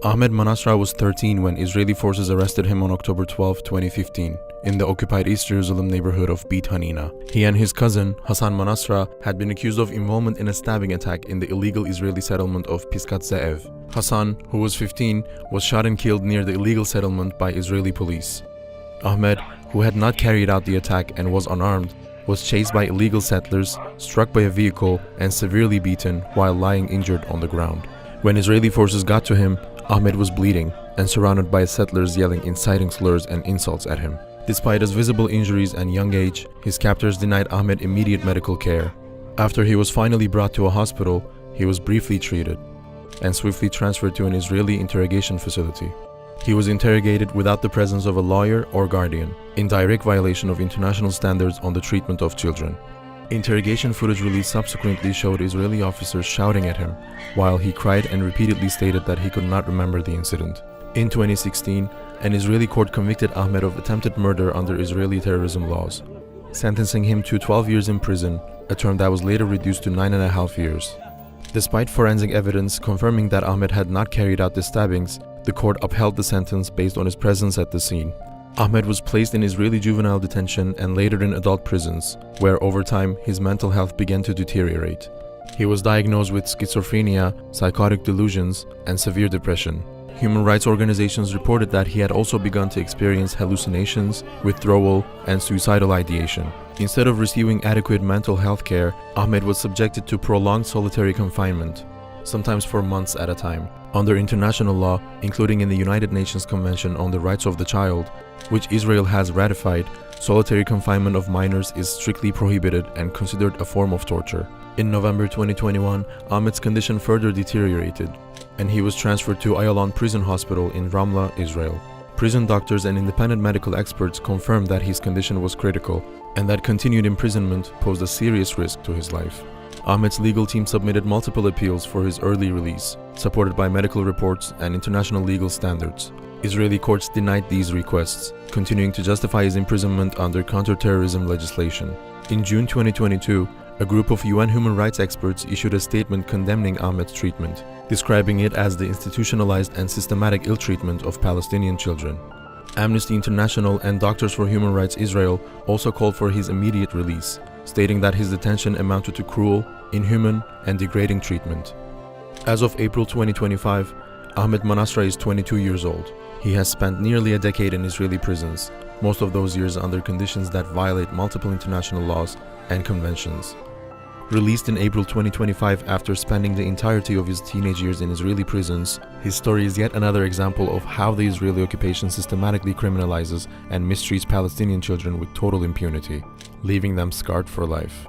Ahmad Manasra was 13 when Israeli forces arrested him on October 12, 2015, in the occupied East Jerusalem neighborhood of Beit Hanina. He and his cousin, Hassan Manasra, had been accused of involvement in a stabbing attack in the illegal Israeli settlement of Piskat Ze'ev. Hassan, who was 15, was shot and killed near the illegal settlement by Israeli police. Ahmed, who had not carried out the attack and was unarmed, was chased by illegal settlers, struck by a vehicle, and severely beaten while lying injured on the ground. When Israeli forces got to him, Ahmed was bleeding and surrounded by settlers yelling inciting slurs and insults at him. Despite his visible injuries and young age, his captors denied Ahmed immediate medical care. After he was finally brought to a hospital, he was briefly treated and swiftly transferred to an Israeli interrogation facility. He was interrogated without the presence of a lawyer or guardian, in direct violation of international standards on the treatment of children. Interrogation footage released subsequently showed Israeli officers shouting at him, while he cried and repeatedly stated that he could not remember the incident. In 2016, an Israeli court convicted Ahmed of attempted murder under Israeli terrorism laws, sentencing him to 12 years in prison, a term that was later reduced to 9.5 years. Despite forensic evidence confirming that Ahmed had not carried out the stabbings, the court upheld the sentence based on his presence at the scene. Ahmed was placed in Israeli juvenile detention and later in adult prisons, where over time his mental health began to deteriorate. He was diagnosed with schizophrenia, psychotic delusions, and severe depression. Human rights organizations reported that he had also begun to experience hallucinations, withdrawal, and suicidal ideation. Instead of receiving adequate mental health care, Ahmed was subjected to prolonged solitary confinement, sometimes for months at a time. Under international law, including in the United Nations Convention on the Rights of the Child, which Israel has ratified, solitary confinement of minors is strictly prohibited and considered a form of torture. In November 2021, Ahmed's condition further deteriorated, and he was transferred to Ayalon Prison Hospital in Ramla, Israel. Prison doctors and independent medical experts confirmed that his condition was critical and that continued imprisonment posed a serious risk to his life. Ahmed's legal team submitted multiple appeals for his early release, supported by medical reports and international legal standards. Israeli courts denied these requests, continuing to justify his imprisonment under counterterrorism legislation. In June 2022, a group of UN human rights experts issued a statement condemning Ahmed's treatment, describing it as the institutionalized and systematic ill-treatment of Palestinian children. Amnesty International and Doctors for Human Rights Israel also called for his immediate release, stating that his detention amounted to cruel, inhuman, and degrading treatment. As of April 2025, Ahmad Manasra is 22 years old. He has spent nearly a decade in Israeli prisons, most of those years under conditions that violate multiple international laws and conventions. Released in April 2025 after spending the entirety of his teenage years in Israeli prisons, his story is yet another example of how the Israeli occupation systematically criminalizes and mistreats Palestinian children with total impunity, leaving them scarred for life.